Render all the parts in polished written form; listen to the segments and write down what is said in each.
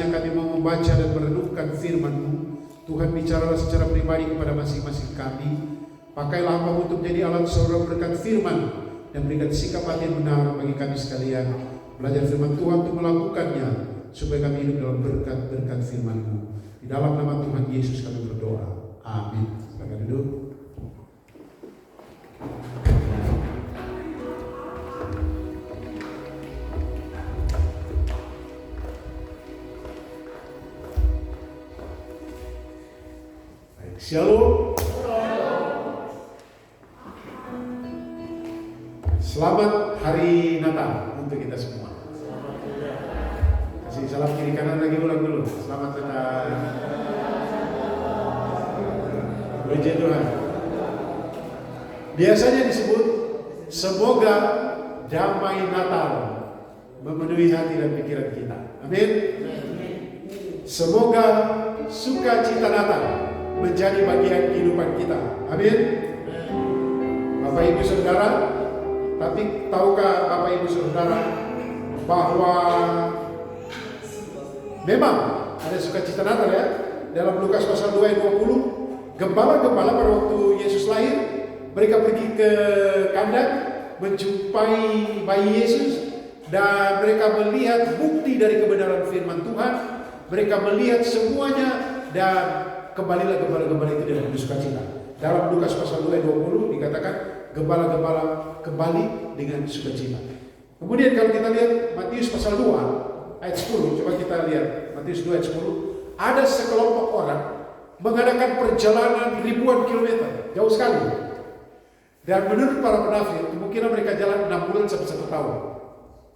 saatnya kami mau membaca dan merenungkan firman-Mu. Tuhan, bicaralah secara pribadi kepada masing-masing kami. Pakailah hamba untuk menjadi alat saudara berkat firman dan berikan sikap hati yang benar bagi kami sekalian. Belajar firman Tuhan untuk melakukannya supaya kami hidup dalam berkat-berkat firman-Mu. Di dalam nama Tuhan Yesus kami berdoa. Amin. Silakan duduk. Shalom. Selamat hari Natal untuk kita semua. Kasih salam kiri kanan lagi, ulang dulu. Selamat Natal. Puji Tuhan. Biasanya disebut semoga damai Natal memenuhi hati dan pikiran kita. Amin. Semoga sukacita Natal menjadi bagian kehidupan kita. Amin. Bapak Ibu Saudara, tapi tahukah Bapak Ibu Saudara bahwa memang ada sukacita Natal ya? Dalam Lukas pasal 2 ayat 20, gembala-gembala pada waktu Yesus lahir, mereka pergi ke kandang menjumpai bayi Yesus dan mereka melihat bukti dari kebenaran firman Tuhan. Mereka melihat semuanya dan kembalilah gembala-gembala itu dengan sukacita. Dalam Lukas pasal 2 ayat 20 dikatakan gembala-gembala kembali dengan sukacita. Kemudian kalau kita lihat Matius pasal 2 ayat 10, coba kita lihat Matius 2 ayat 10, ada sekelompok orang mengadakan perjalanan ribuan kilometer, jauh sekali. Dan menurut para penafsir, kemungkinan mereka jalan 6 bulan sampai 1 tahun.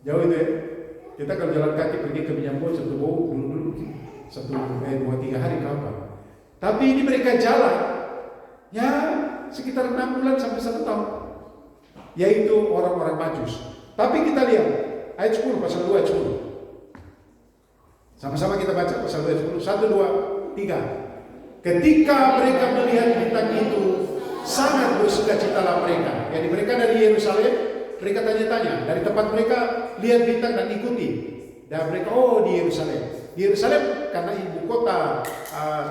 Jauh itu ya. Kita kalau jalan kaki pergi ke Minyambo, dulu 2-3 hari kapan. Tapi ini mereka jalan ya sekitar 6 bulan sampai 1 tahun, yaitu orang-orang Majus. Tapi kita lihat ayat 10, pasal 2 ayat 10. Sama-sama kita baca pasal 2 ayat 10. 1, 2, 3. Ketika mereka melihat bintang itu, sangat bersukacitalah mereka. Jadi mereka dari Yerusalem, mereka tanya-tanya dari tempat mereka lihat bintang dan ikuti. Dan mereka, oh di Yerusalem. Di Yerusalem karena ibu kota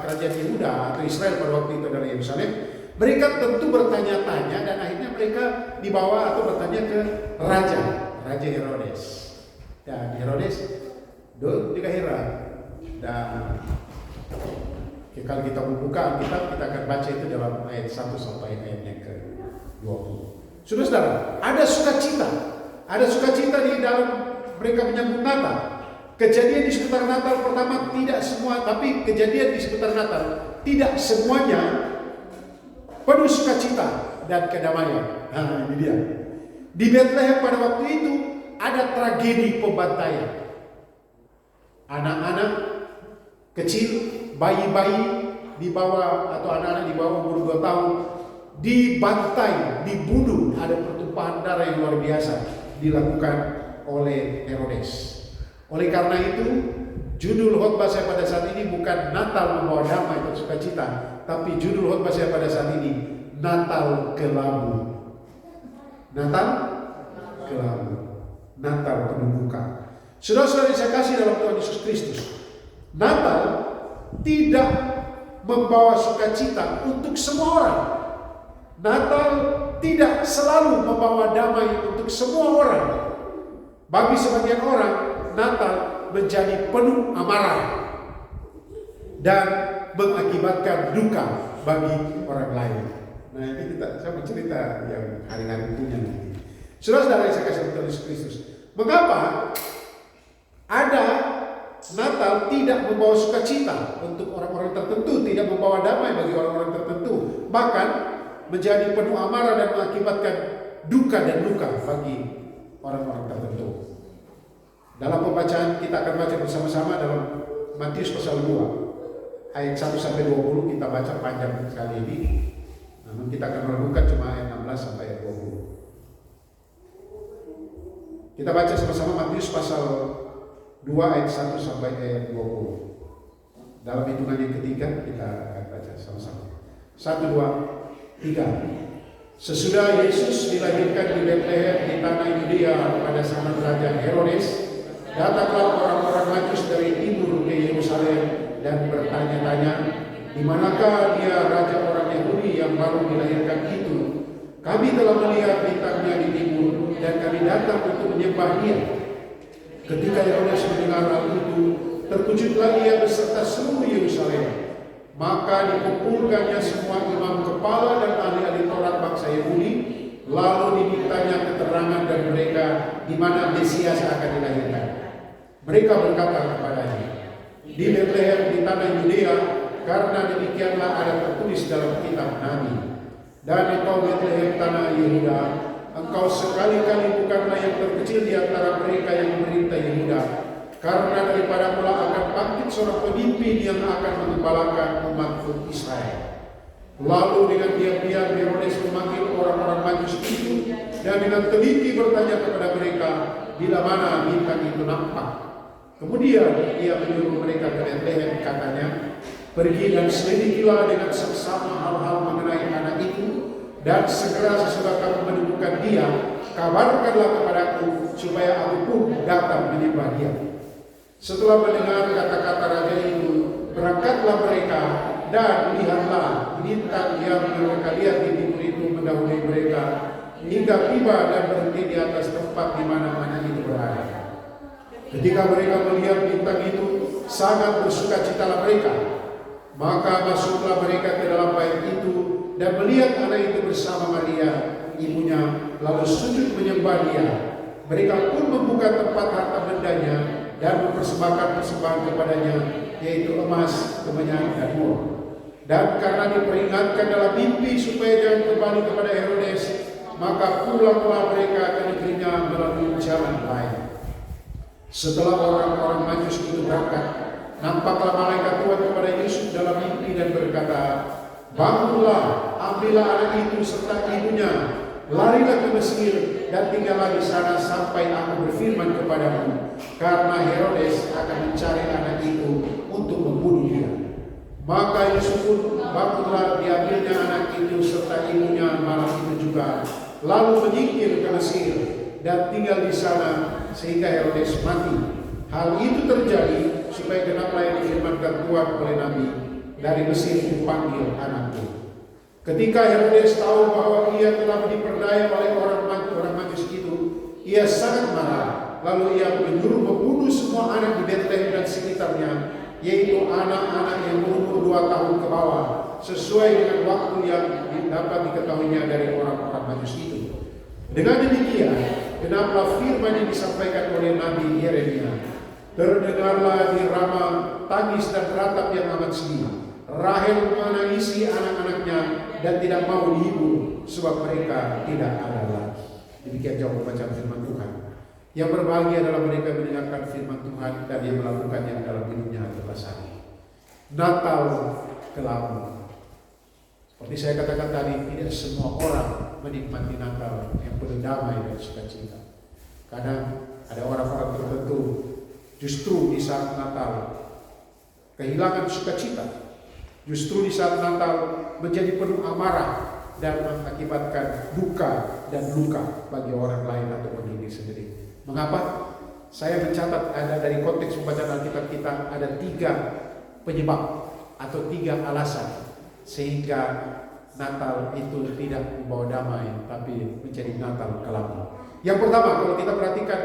kerajaan Yehuda atau Israel pada waktu itu adalah Yerusalem. Mereka tentu bertanya-tanya dan akhirnya mereka dibawa atau bertanya ke Raja Herodes. Dan Herodes juga heran. Dan kalau kita membuka Alkitab, kita akan baca itu dalam ayat 1 sampai ayat yang ke-20. Saudara, ada sukacita. Ada sukacita di dalam mereka menyambut Natal. Kejadian di sekitar Natal pertama tidak semua, tapi kejadian di sekitar Natal tidak semuanya penuh sukacita dan kedamaian. Nah, ini dia. Di Bethlehem pada waktu itu ada tragedi pembantaian. Anak-anak kecil, bayi-bayi di bawah atau anak-anak di bawah umur 2 tahun dibantai, dibunuh. Ada pertumpahan darah yang luar biasa dilakukan oleh Herodes. Oleh karena itu, judul khotbah saya pada saat ini bukan Natal membawa damai dan sukacita, tapi judul khotbah saya pada saat ini Natal kelabu. Natal kelabu. Natal penuh duka. Saudara-saudara yang saya kasih dalam Tuhan Yesus Kristus, Natal tidak membawa sukacita untuk semua orang. Natal tidak selalu membawa damai untuk semua orang. Bagi sebagian orang, Natal menjadi penuh amarah dan mengakibatkan duka bagi orang lain. Nah, ini saya bercerita yang hari-hari punya nanti. Saudara-saudara yang saya kasih Tuhan Yesus Kristus, mengapa ada Natal tidak membawa sukacita untuk orang-orang tertentu, tidak membawa damai bagi orang-orang tertentu, bahkan menjadi penuh amarah dan mengakibatkan duka dan luka bagi orang-orang tertentu. Dalam pembacaan kita akan baca bersama-sama dalam Matius pasal 2 ayat 1 sampai 20, kita baca panjang sekali ini. Namun kita akan merenungkan cuma ayat 16 sampai ayat 20. Kita baca sama-sama Matius pasal 2 ayat 1 sampai ayat 20. Dalam hitungan yang ketiga kita akan baca sama-sama. 1, 2, 3. Sesudah Yesus dilahirkan di Bethlehem di tanah Yudea pada zaman Raja Herodes, datanglah orang-orang Majus dari timur ke Yerusalem dan bertanya-tanya, di manakah dia raja orang Yahudi yang baru dilahirkan itu? Kami telah melihat bintangnya di timur dan kami datang untuk menyembah dia. Ketika Herodes mendengar hal itu, terkejutlah ia beserta seluruh Yerusalem. Maka dikumpulkannya semua imam kepala dan ahli-ahli Taurat bangsa Yahudi, lalu dimintanya keterangan dari mereka di mana Mesias akan dilahirkan. Mereka berkata kepadanya, di Bethlehem di tanah Yudea, karena demikianlah ada tertulis dalam kitab Nabi. Dan engkau Bethlehem tanah Yehuda, engkau sekali-kali bukanlah yang terkecil di antara mereka yang memerintah Yehuda, karena daripada pula akan bangkit seorang pemimpin yang akan mengembalakan umatku Israel. Lalu dengan diam-diam Herodes memanggil orang-orang Majus itu dan dengan teliti bertanya kepada mereka bila mana bintang itu nampak. Kemudian ia menyuruh mereka ke Bethlehem, katanya, pergi dan selidikilah dengan seksama hal-hal mengenai anak itu, dan segera sesudah kamu menemukan dia, kabarkanlah kepadaku supaya aku pun datang menyembah dia. Setelah mendengar kata-kata raja itu, berangkatlah mereka, dan lihatlah bintang yang mereka lihat di timur itu mendahului mereka hingga tiba dan berhenti di atas tempat di mana anak itu berada. Ketika mereka melihat bintang itu, sangat bersukacitalah mereka. Maka masuklah mereka ke dalam bait itu dan melihat anak itu bersama Maria, ibunya, lalu sujud menyembah dia. Mereka pun membuka tempat harta bendanya dan mempersembahkan persembahan kepadanya, yaitu emas, kemenyan, dan uang. Dan karena diperingatkan dalam mimpi supaya jangan kembali kepada Herodes, maka pulanglah mereka ke negerinya melalui jalan lain. Setelah orang-orang Majus itu berangkat, nampaklah malaikat Tuhan kepada Yusuf dalam mimpi dan berkata, bangunlah, ambillah anak itu serta ibunya, larilah ke Mesir dan tinggallah di sana sampai aku berfirman kepadamu, karena Herodes akan mencari anak itu untuk membunuh dia. Maka Yusuf pun bangunlah, diambilnya anak itu serta ibunya malam itu juga, lalu menyingkir ke Mesir dan tinggal di sana sehingga Herodes mati. Hal itu terjadi supaya genaplah yang difirmankan Tuhan oleh Nabi, dari Mesir dipanggil anakku. Ketika Herodes tahu bahwa ia telah diperdaya oleh orang Majus itu, ia sangat marah. Lalu ia menyuruh membunuh semua anak di Bethlehem dan sekitarnya, yaitu anak-anak yang berumur 2 tahun ke bawah, sesuai dengan waktu yang dapat diketahuinya dari orang-orang Majus itu. Dengan demikian, genaplah firman yang disampaikan oleh Nabi Yeremia. Terdengarlah di Rama tangis dan ratap yang amat sedih. Rahel menangisi anak-anaknya dan tidak mau dihibur, sebab mereka tidak ada lagi. Demikian jauh bacaan firman Tuhan. Yang berbahagia adalah mereka mendengarkan firman Tuhan dan yang melakukannya dalam hidupnya adalah hari. Natal kelabu. Seperti saya katakan tadi, tidak semua orang menikmati Natal yang penuh damai dan sukacita. Kadang ada orang-orang tertentu justru di saat Natal kehilangan sukacita. Justru di saat Natal menjadi penuh amarah dan mengakibatkan duka dan luka bagi orang lain atau bagi diri sendiri. Mengapa? Saya mencatat ada dari konteks pembacaan Alkitab kita ada 3 penyebab atau 3 alasan sehingga Natal itu tidak membawa damai tapi menjadi Natal kelabu. Yang pertama, kalau kita perhatikan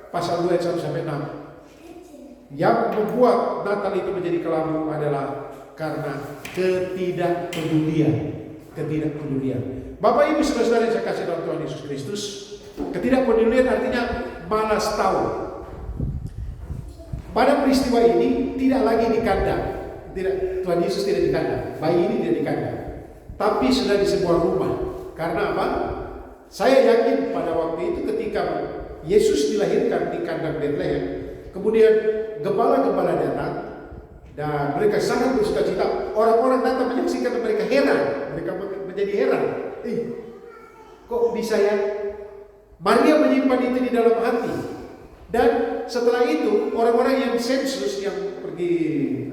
pasal 2 ayat 1 sampai 6, yang membuat Natal itu menjadi kelabu adalah karena ketidakpedulian. Bapak Ibu saudara yang saya kasih dalam Tuhan Yesus Kristus, ketidakpedulian artinya malas tahu. Pada peristiwa ini tidak lagi di kandang. Tuhan Yesus tidak di kandang, bayi ini tidak di kandang, tapi sudah di sebuah rumah. Karena apa? Saya yakin pada waktu itu ketika Yesus dilahirkan di kandang Bethlehem, kemudian gembala-gembala datang dan mereka sangat bersukacita. Orang-orang datang menyaksikan dan mereka heran. Mereka menjadi heran. Kok bisa ya? Maria menyimpan itu di dalam hati. Dan setelah itu orang-orang yang sensus yang pergi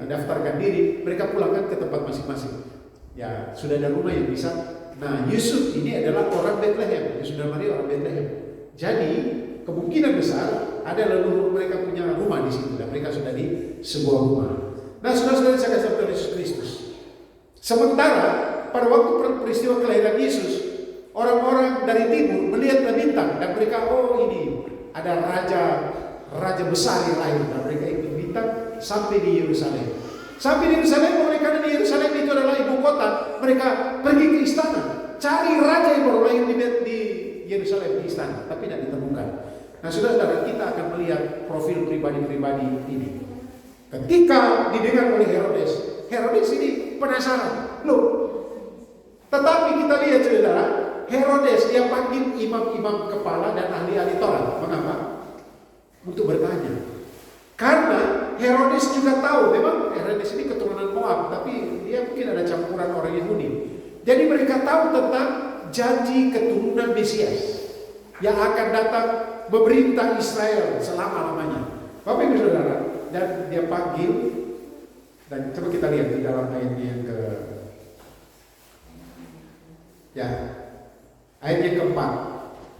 daftarkan diri, mereka pulangkan ke tempat masing-masing. Ya, sudah ada rumah yang bisa. Nah, Yusuf ini adalah orang Bethlehem. Yusuf dan Maria orang Bethlehem. Jadi kemungkinan besar ada leluhur mereka punya rumah di situ dan mereka sudah di sebuah rumah. Nah, saudara-saudara saya kasih tahu Yesus Kristus. Sementara pada waktu peristiwa kelahiran Yesus, orang-orang dari timur melihat bintang dan mereka, oh ini ada raja besar yang lahir, dan mereka ikut bintang sampai di Yerusalem. Sampai di Yerusalem, mereka di Yerusalem itu adalah ibu kota. Mereka pergi ke istana, cari raja yang baru lahir di Yerusalem, di istana, tapi tidak ditemukan. Nah, saudara-saudara, kita akan melihat profil pribadi-pribadi ini. Ketika didengar oleh Herodes ini penasaran. Loh, tetapi kita lihat saudara, Herodes dia panggil imam-imam kepala dan ahli-ahli Taurat. Mengapa? Untuk bertanya. Karena Herodes juga tahu, memang Herodes ini keturunan Moab, tapi dia mungkin ada campuran orang Yahudi. Jadi mereka tahu tentang janji keturunan Mesias yang akan datang memerintah Israel selama-lamanya. Bapak Ibu Saudara, dan dia panggil, dan coba kita lihat di dalam ayatnya yang ayatnya keempat,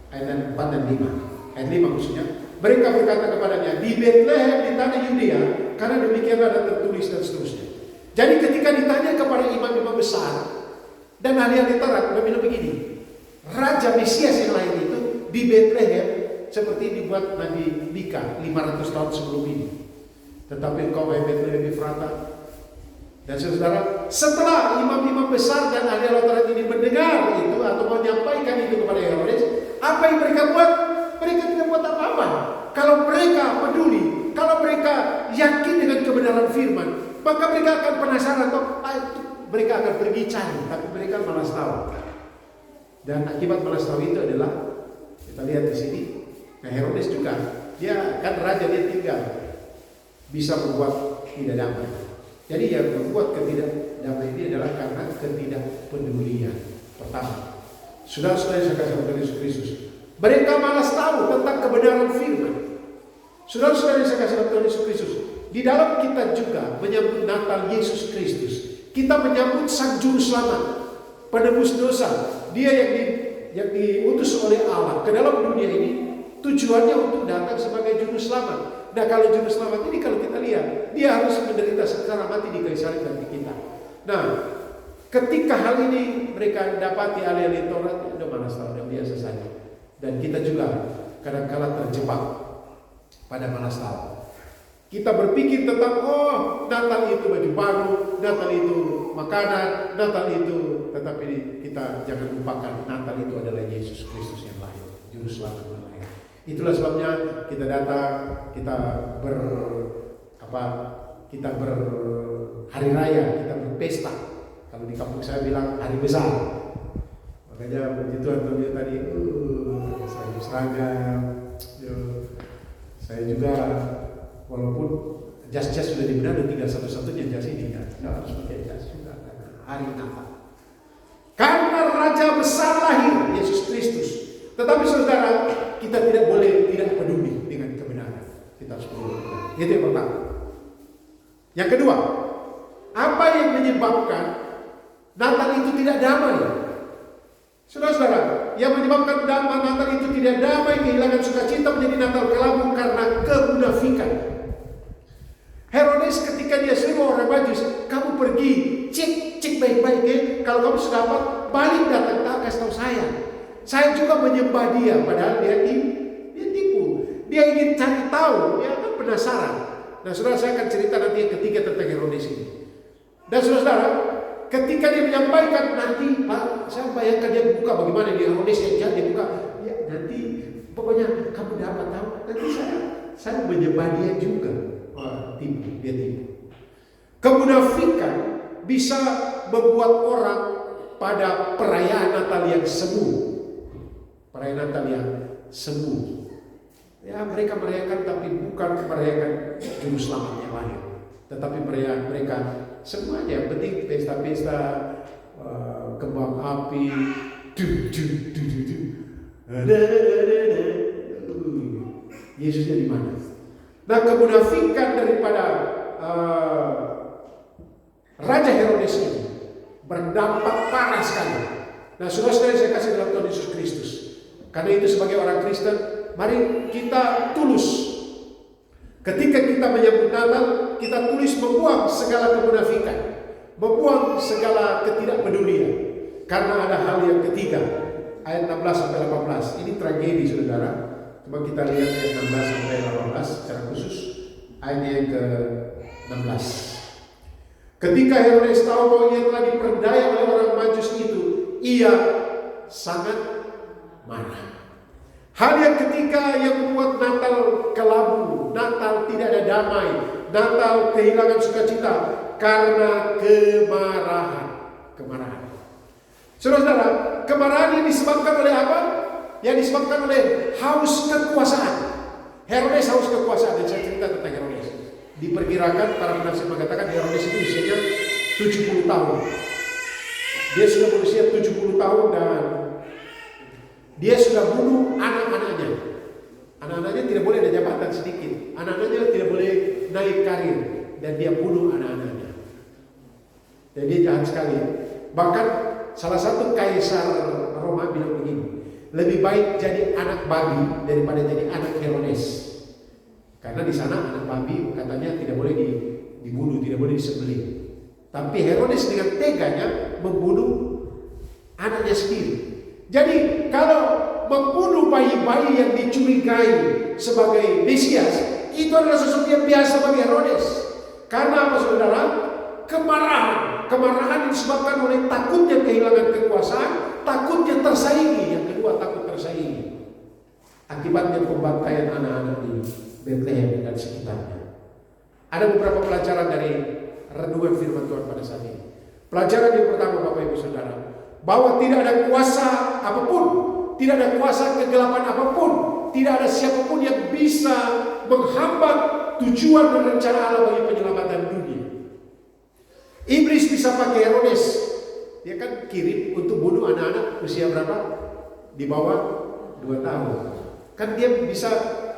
ayat 4 dan 5. Ayat 5 maksudnya, mereka berkata kepadanya, di Bethlehem di tanah Yudea, karena demikianlah ada tertulis dan seterusnya. Jadi ketika ditanya kepada imam-imam besar dan ahli-ahli Taurat, dia bilang begini, Raja Mesias yang lahir itu di Bethlehem seperti dibuat Nabi Mika 500 tahun sebelum ini. Tetapi engkau wahai Bethlehem Efrata. Dan saudara, setelah imam-imam besar dan ahli-ahli Taurat ini mendengar itu atau menyampaikan itu kepada Herodes, apa yang mereka buat? Mereka tidak buat apa-apa. Kalau mereka peduli, kalau mereka yakin dengan kebenaran firman, maka mereka akan penasaran atau mereka akan pergi cari, tapi mereka malas tahu. Dan akibat malas tahu itu adalah kita lihat di sini. Nah, Herodes juga, dia kan raja, dia tinggal bisa membuat tidak damai. Jadi yang membuat ketidakdamai ini adalah karena ketidakpedulian. Pertama, saudara-saudara yang saya kasih kepada Yesus Kristus, mereka malas tahu tentang kebenaran firman. Saudara-saudara yang saya kasih kepada Yesus Kristus, di dalam kita juga menyambut Natal Yesus Kristus. Kita menyambut Sang Juru Selamat, penebus dosa. Dia yang diutus oleh Allah ke dalam dunia ini, tujuannya untuk datang sebagai Juru Selamat. Nah, kalau Juru Selamat ini kalau kita lihat, dia harus menderita secara mati di kayu salib bagi kita. Nah, ketika hal ini mereka dapati ahli-ahli Taurat, udah malas tahu, udah biasa saja. Dan kita juga kadang-kala terjebak pada malas tahu. Kita berpikir tentang, oh Natal itu baju baru, Natal itu makanan, Natal itu, tetapi kita jangan lupakan Natal itu adalah Yesus Kristus yang lahir, Juru Selamat yang lahir. Itulah sebabnya kita datang, kita berhari raya, kita berpesta. Kalau di kampung saya bilang hari besar. Makanya begitu Antonio tadi, saya seragam, saya juga walaupun jas-jas sudah dibenahi, tinggal satu-satunya jas ini kan, nggak harus pakai jas juga karena hari Natal. Karena Raja besar lahir, Yesus Kristus. Tetapi saudara, kita tidak boleh tidak peduli dengan kebenaran. Kita harus peduli. Itu yang pertama. Yang kedua, apa yang menyebabkan Natal itu tidak damai? Saudara-saudara, yang menyebabkan Natal itu tidak damai, kehilangan sukacita, menjadi Natal kelabu karena kemunafikan. Herodes ketika dia suruh orang Majus, kamu pergi cek baik-baik ya. Kalau kamu sudah dapat, balik datang kasih tahu saya. Saya juga menyembah dia, padahal dia tipu. Dia ingin cari tahu, dia kan penasaran. Nah, saudara, saya akan cerita nanti yang ketiga tentang Herodes ini. Dan saudara, ketika dia menyampaikan nanti, Pak, saya bayangkan dia buka bagaimana dia Herodes yang jahat, dia buka. Ya, nanti pokoknya kamu dapat tahu. Nanti saya menyembah dia juga. Dia tipu. Kemunafikan bisa membuat orang pada perayaan Natal yang semu. Perayaan Natal yang semu. Ya, mereka merayakan tapi bukan merayakan Juru Selamat yang lahir. Tetapi perayaan mereka semuanya yang penting pesta-pesta, kembang api, Yesusnya di mana? Nah, kemunafikan daripada Raja Herodes ini berdampak parah sekali. Nah, saudara-saudara saya kasih dalam Tuhan Yesus Kristus. Karena itu sebagai orang Kristen, mari kita tulus Ketika kita menyambut Natal, kita tulis membuang segala kemunafikan, membuang segala ketidakpedulian. Karena ada hal yang ketiga, ayat 16 sampai 18. Ini tragedi, saudara. Coba kita lihat ayat 16 sampai 18 secara khusus. Ayat yang ke-16. Ketika Herodes tahu bahwa ia telah diperdaya oleh orang Majus itu, ia sangat marah. Hal yang ketiga yang membuat Natal kelabu, Natal tidak ada damai, Natal kehilangan sukacita karena kemarahan. Saudara, kemarahan yang disebabkan oleh apa? Yang disebabkan oleh haus kekuasaan. Herodes haus kekuasaan, dan saya cerita tentang Herodes. Diperkirakan para penafsir mengatakan Herodes itu usianya 70 tahun. Dia sudah berusia 70 tahun dan dia sudah bunuh anak-anaknya. Anak-anaknya tidak boleh ada jabatan sedikit. Anak-anaknya tidak boleh naik karir. Dan dia bunuh anak-anaknya. Dan dia jahat sekali. Bahkan salah satu kaisar Roma bilang begini, lebih baik jadi anak babi daripada jadi anak Herodes. Karena di sana anak babi katanya tidak boleh dibunuh, tidak boleh disembelih. Tapi Herodes dengan teganya membunuh anaknya sendiri. Jadi kalau membunuh bayi-bayi yang dicurigai sebagai Mesias, itu adalah sesuatu yang biasa bagi Herodes. Karena apa, saudara? Kemarahan yang disebabkan oleh takutnya kehilangan kekuasaan, takutnya tersaingi. Yang kedua, takut tersaingi. Akibatnya pembantaian anak-anak di Bethlehem dan sekitarnya. Ada beberapa pelajaran dari renungan firman Tuhan pada saat ini. Pelajaran yang pertama, Bapak Ibu Saudara, bahwa tidak ada kuasa apapun, tidak ada kuasa kegelapan apapun, tidak ada siapapun yang bisa menghambat tujuan dan rencana Allah bagi penyelamatan dunia. Iblis bisa pakai Herodes, dia kan kirim untuk bunuh anak-anak usia berapa? Di bawah 2 tahun. Kan dia bisa,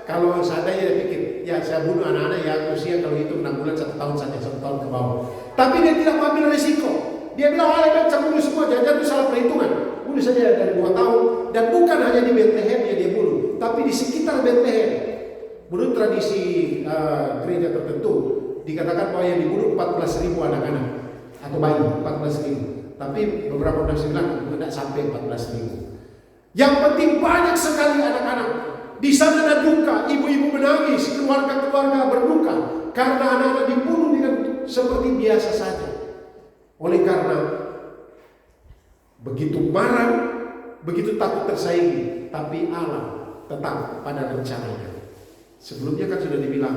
kalau seandainya dia pikir, ya saya bunuh anak-anak yang usia kalau itu 6 bulan 1 tahun saja, 1 tahun ke bawah. Tapi dia tidak mengambil risiko. Dia bilang, saya bunuh semua, jangan itu salah perhitungan. Bunuh saja dari 2 tahun. Dan bukan hanya di Bethlehem yang dia bunuh, tapi di sekitar Bethlehem. Menurut tradisi gereja tertentu, dikatakan bahwa yang dibunuh 14.000 anak-anak atau bayi, 14.000. Tapi beberapa penafsir bilang tidak sampai 14.000. Yang penting banyak sekali anak-anak. Di sana ada duka, ibu-ibu menangis, keluarga-keluarga berduka karena anak-anak dibunuh dengan seperti biasa saja. Oleh karena begitu marah, begitu takut tersaingi, tapi Allah tetap pada rencananya. Sebelumnya kan sudah dibilang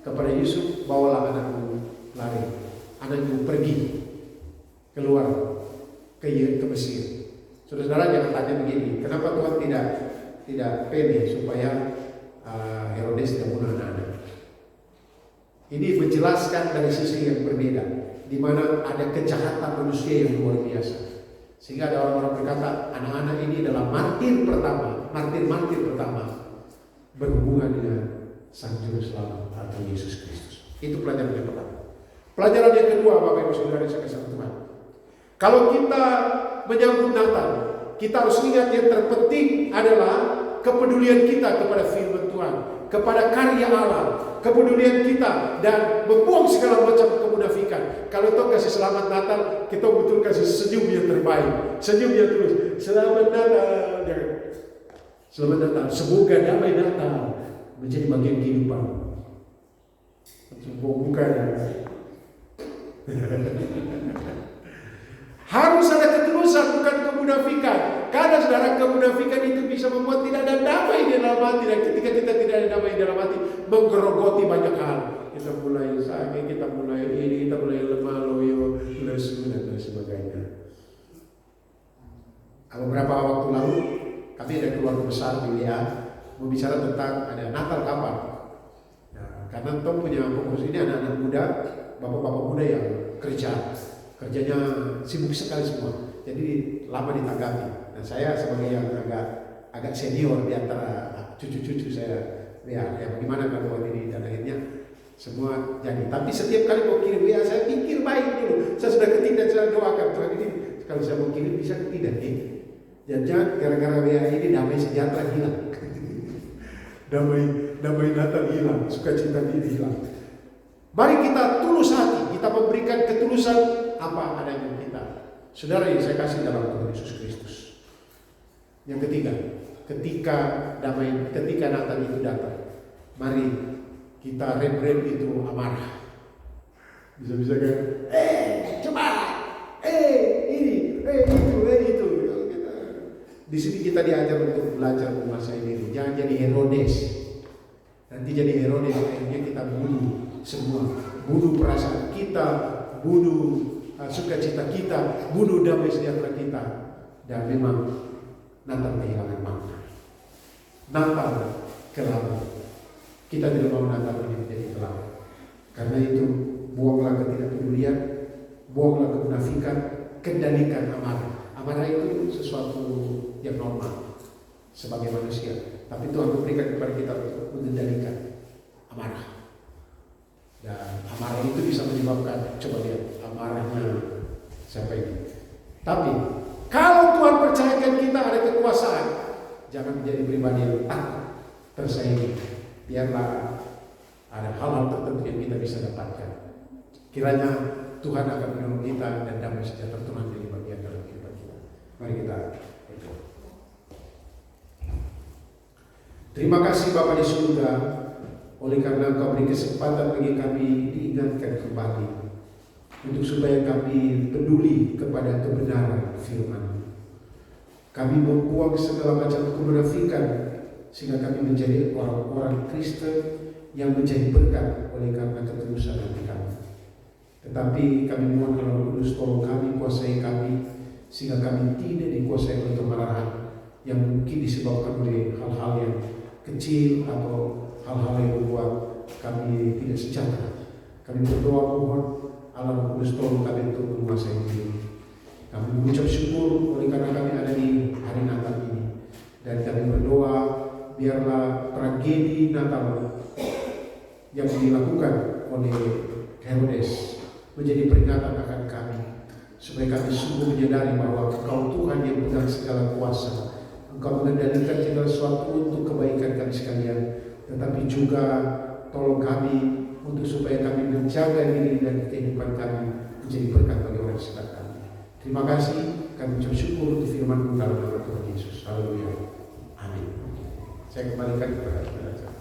kepada Yusuf, bawalah anakmu lari, anakmu pergi keluar ke Mesir. Saudara jangan tanya begini, kenapa Tuhan tidak pede supaya Herodes tidak bunuh anak-anak. Ini menjelaskan dari sisi yang berbeda, di mana ada kejahatan manusia yang luar biasa. Sehingga ada orang-orang berkata, anak-anak ini adalah martir pertama berhubungan dengan Sang Juru Selamat atau Yesus Kristus. Itu pelajaran yang pertama. Pelajaran yang kedua, Bapak Ibu Saudara yang kasih Tuhan. Kalau kita menyambut Natal, kita harus ingat yang terpenting adalah kepedulian kita kepada firman Tuhan, kepada karya Allah, kepedulian kita dan membuang segala macam kemunafikan. Kalau toh kasih selamat Natal, kita betul kasih senyum yang terbaik, senyum yang tulus. Selamat Natal, selamat Natal. Semoga damai Natal menjadi bagian kehidupan. Bukan. Harus ada ketulusan, bukan kemunafikan. Karena saudara, kemunafikan itu bisa membuat tidak ada damai di dalam hati. Dan ketika kita tidak ada damai di dalam hati, menggerogoti banyak hal. Kita mulai sakit, kita mulai ini, kita mulai lemah, loyo, lesu, dan lain sebagainya. Beberapa waktu lalu, kami ada keluarga besar di WA, berbicara tentang ada Natal kapan. Nah, karena Tom punya fokus ini anak-anak muda, bapak-bapak muda yang kerjanya sibuk sekali semua, jadi lama ditanggapi. Dan saya sebagai yang agak senior di antara cucu-cucu saya, ya bagaimana kalau ini, dan akhirnya semua jadi. Tapi setiap kali mau kirim WA saya pikir baik dulu. Saya sudah ketik dan saya doakan Tuhan ini kalau saya mau kirim bisa tidak nih. Jangan gara-gara WA ini damai sejahtera hilang. damai Natal hilang, sukacita diri hilang. Mari kita tulus hati, kita memberikan ketulusan apa adanya kita. Saudara yang saya kasih dalam Tuhan Yesus Kristus. Yang ketiga, ketika Natal itu datang, mari kita rem itu amarah. Bisa-bisa kan? Cepat! Itu. Di sini kita diajar untuk belajar menguasai diri. Jangan jadi Herodes. Nanti jadi Herodes akhirnya kita bunuh semua, bunuh perasaan kita, bunuh sukacita kita, bunuh damai sejahtera kita. Dan memang Natal kehilangan makna. Natal kelam. Kita tidak mau Natal ini menjadi kelam. Karena itu buanglah ketidakpedulian, buanglah kemunafikan, kendalikan amarah. Amarah itu sesuatu yang normal sebagai manusia. Tapi Tuhan memberikan kepada kita untuk mengendalikan amarah. Dan amarah itu bisa menyebabkan, coba lihat amarahnya siapa ini. Tapi kalau Tuhan percayakan kita ada kekuasaan, jangan menjadi pribadi yang takut tersaingi. Biarlah ada hal-hal tertentu yang kita bisa dapatkan. Kiranya Tuhan akan menolong kita dan damai sejahtera Tuhan jadi bagian dalam kehidupan kita. Mari kita berdoa. Terima kasih Bapa di surga, oleh karena Engkau beri kesempatan bagi kami diingatkan kembali untuk supaya kami peduli kepada kebenaran firman. Kami membuang segala macam kemunafikan sehingga kami menjadi orang-orang Kristen yang menjadi berkat oleh karena ketulusan hati kami. Tetapi kami mohon Roh Kudus tolong kami, kuasai kami sehingga kami tidak dikuasai oleh kemarahan yang mungkin disebabkan oleh hal-hal yang kecil atau hal-hal yang membuat kami tidak sejahtera. Kami berdoa mohon Allah Roh Kudus tolong kami untuk menguasai diri. Kami mengucap syukur oleh karena kami ada di hari Natal ini, dan kami berdoa biarlah tragedi Natal yang dilakukan oleh Herodes menjadi peringatan akan kami, supaya kami sungguh menyadari bahwa Engkau Tuhan yang pegang segala kuasa. Engkau mengendalikan segala sesuatu untuk kebaikan kami sekalian, tetapi juga tolong kami untuk supaya kami menjaga diri dan kehidupan kami menjadi berkat bagi orang sekitar kami. Terima kasih, kami ucap syukur untuk firman-Mu dalam nama Tuhan Yesus. Haleluya. Amin. Saya kembalikan kepada saudara.